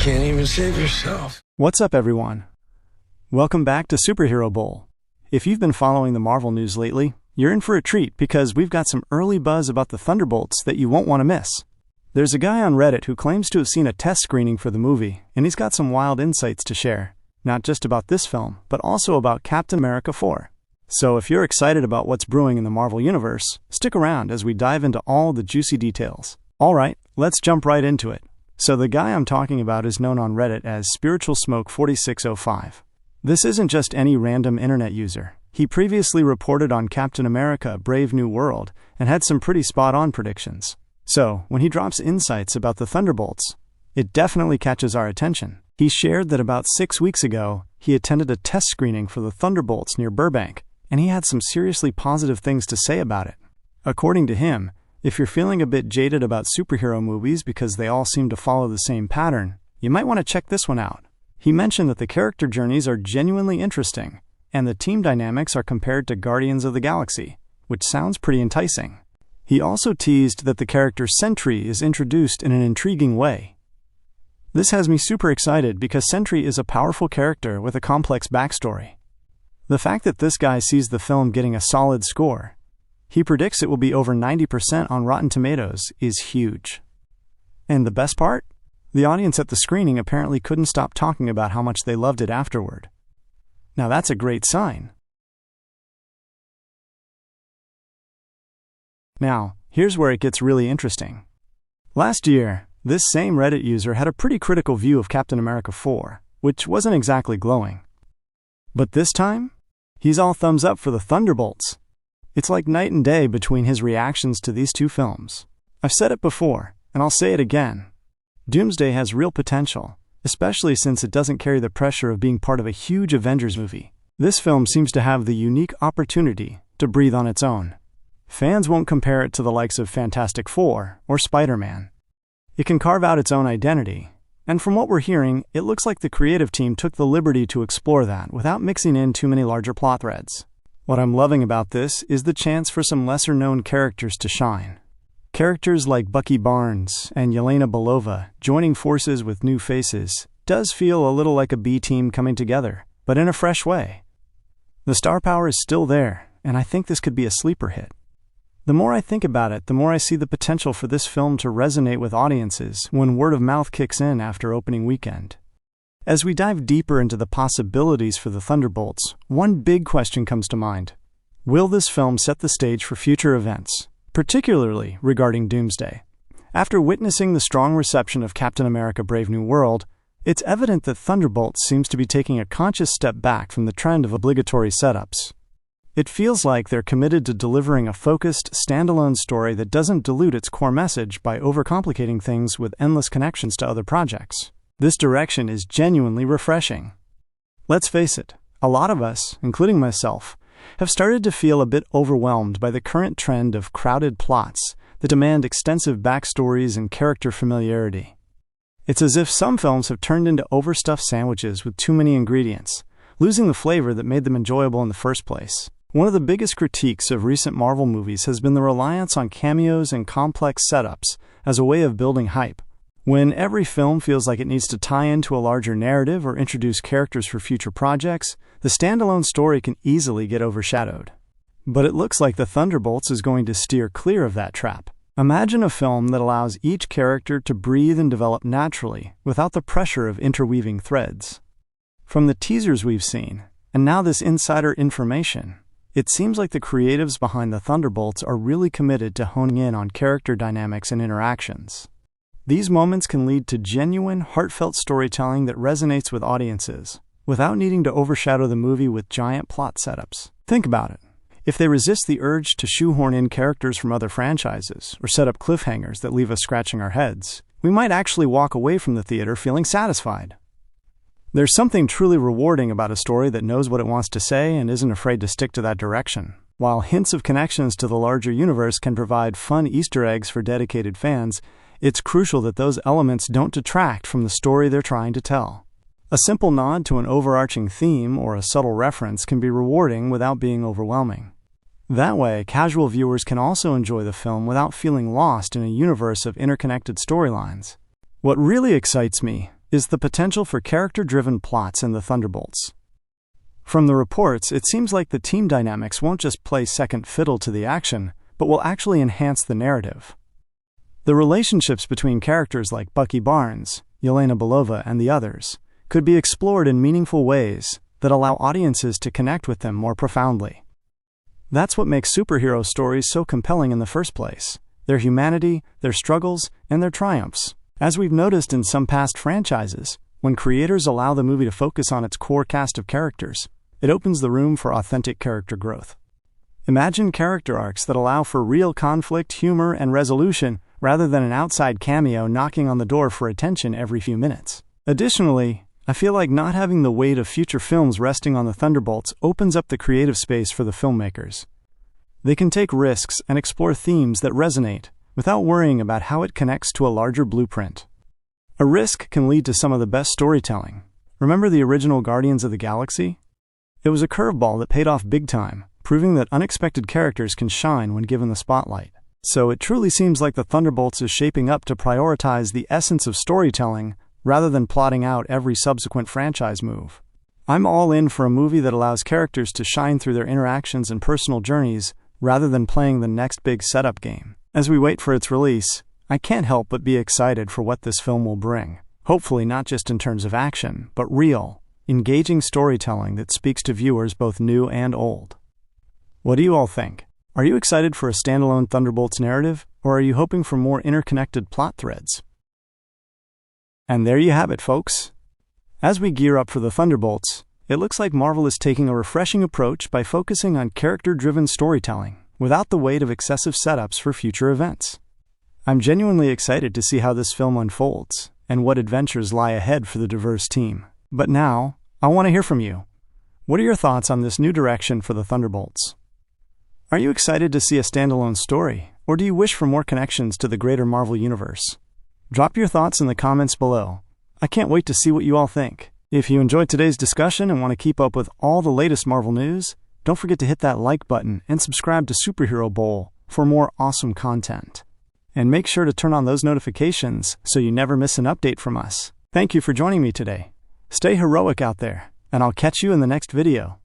can't even save yourself. What's up, everyone? Welcome back to Superhero Bowl. If you've been following the Marvel news lately, you're in for a treat because we've got some early buzz about the Thunderbolts that you won't want to miss. There's a guy on Reddit who claims to have seen a test screening for the movie, and he's got some wild insights to share, not just about this film, but also about Captain America 4. So if you're excited about what's brewing in the Marvel Universe, stick around as we dive into all the juicy details. Alright, let's jump right into it. So the guy I'm talking about is known on Reddit as Spiritual Smoke 4605. This isn't just any random internet user. He previously reported on Captain America Brave New World and had some pretty spot-on predictions. So, when he drops insights about the Thunderbolts, it definitely catches our attention. He shared that about 6 weeks ago, he attended a test screening for the Thunderbolts near Burbank, and he had some seriously positive things to say about it. According to him, if you're feeling a bit jaded about superhero movies because they all seem to follow the same pattern, you might want to check this one out. He mentioned that the character journeys are genuinely interesting, and the team dynamics are compared to Guardians of the Galaxy, which sounds pretty enticing. He also teased that the character Sentry is introduced in an intriguing way. This has me super excited because Sentry is a powerful character with a complex backstory. The fact that this guy sees the film getting a solid score, he predicts it will be over 90% on Rotten Tomatoes, is huge. And the best part? The audience at the screening apparently couldn't stop talking about how much they loved it afterward. Now that's a great sign. Now, here's where it gets really interesting. Last year, this same Reddit user had a pretty critical view of Captain America 4, which wasn't exactly glowing. But this time, he's all thumbs up for the Thunderbolts. It's like night and day between his reactions to these two films. I've said it before, and I'll say it again. Doomsday has real potential, especially since it doesn't carry the pressure of being part of a huge Avengers movie. This film seems to have the unique opportunity to breathe on its own. Fans won't compare it to the likes of Fantastic Four or Spider-Man. It can carve out its own identity, and from what we're hearing, it looks like the creative team took the liberty to explore that without mixing in too many larger plot threads. What I'm loving about this is the chance for some lesser-known characters to shine. Characters like Bucky Barnes and Yelena Belova joining forces with new faces does feel a little like a B-team coming together, but in a fresh way. The star power is still there, and I think this could be a sleeper hit. The more I think about it, the more I see the potential for this film to resonate with audiences when word of mouth kicks in after opening weekend. As we dive deeper into the possibilities for the Thunderbolts, one big question comes to mind. Will this film set the stage for future events, particularly regarding Doomsday? After witnessing the strong reception of Captain America Brave New World, it's evident that Thunderbolts seems to be taking a conscious step back from the trend of obligatory setups. It feels like they're committed to delivering a focused, standalone story that doesn't dilute its core message by overcomplicating things with endless connections to other projects. This direction is genuinely refreshing. Let's face it, a lot of us, including myself, have started to feel a bit overwhelmed by the current trend of crowded plots that demand extensive backstories and character familiarity. It's as if some films have turned into overstuffed sandwiches with too many ingredients, losing the flavor that made them enjoyable in the first place. One of the biggest critiques of recent Marvel movies has been the reliance on cameos and complex setups as a way of building hype. When every film feels like it needs to tie into a larger narrative or introduce characters for future projects, the standalone story can easily get overshadowed. But it looks like the Thunderbolts is going to steer clear of that trap. Imagine a film that allows each character to breathe and develop naturally without the pressure of interweaving threads. From the teasers we've seen, and now this insider information, it seems like the creatives behind the Thunderbolts are really committed to honing in on character dynamics and interactions. These moments can lead to genuine, heartfelt storytelling that resonates with audiences, without needing to overshadow the movie with giant plot setups. Think about it. If they resist the urge to shoehorn in characters from other franchises, or set up cliffhangers that leave us scratching our heads, we might actually walk away from the theater feeling satisfied. There's something truly rewarding about a story that knows what it wants to say and isn't afraid to stick to that direction. While hints of connections to the larger universe can provide fun Easter eggs for dedicated fans, it's crucial that those elements don't detract from the story they're trying to tell. A simple nod to an overarching theme or a subtle reference can be rewarding without being overwhelming. That way, casual viewers can also enjoy the film without feeling lost in a universe of interconnected storylines. What really excites me is the potential for character-driven plots in the Thunderbolts. From the reports, it seems like the team dynamics won't just play second fiddle to the action, but will actually enhance the narrative. The relationships between characters like Bucky Barnes, Yelena Belova, and the others could be explored in meaningful ways that allow audiences to connect with them more profoundly. That's what makes superhero stories so compelling in the first place: their humanity, their struggles, and their triumphs. As we've noticed in some past franchises, when creators allow the movie to focus on its core cast of characters, it opens the room for authentic character growth. Imagine character arcs that allow for real conflict, humor, and resolution, rather than an outside cameo knocking on the door for attention every few minutes. Additionally, I feel like not having the weight of future films resting on the Thunderbolts opens up the creative space for the filmmakers. They can take risks and explore themes that resonate without worrying about how it connects to a larger blueprint. A risk can lead to some of the best storytelling. Remember the original Guardians of the Galaxy? It was a curveball that paid off big time, proving that unexpected characters can shine when given the spotlight. So it truly seems like the Thunderbolts is shaping up to prioritize the essence of storytelling rather than plotting out every subsequent franchise move. I'm all in for a movie that allows characters to shine through their interactions and personal journeys rather than playing the next big setup game. As we wait for its release, I can't help but be excited for what this film will bring. Hopefully not just in terms of action, but real, engaging storytelling that speaks to viewers both new and old. What do you all think? Are you excited for a standalone Thunderbolts narrative, or are you hoping for more interconnected plot threads? And there you have it, folks. As we gear up for the Thunderbolts, it looks like Marvel is taking a refreshing approach by focusing on character-driven storytelling without the weight of excessive setups for future events. I'm genuinely excited to see how this film unfolds and what adventures lie ahead for the diverse team. But now, I want to hear from you. What are your thoughts on this new direction for the Thunderbolts? Are you excited to see a standalone story, or do you wish for more connections to the greater Marvel universe? Drop your thoughts in the comments below. I can't wait to see what you all think. If you enjoyed today's discussion and want to keep up with all the latest Marvel news, don't forget to hit that like button and subscribe to Superhero Bowl for more awesome content. And make sure to turn on those notifications so you never miss an update from us. Thank you for joining me today. Stay heroic out there, and I'll catch you in the next video.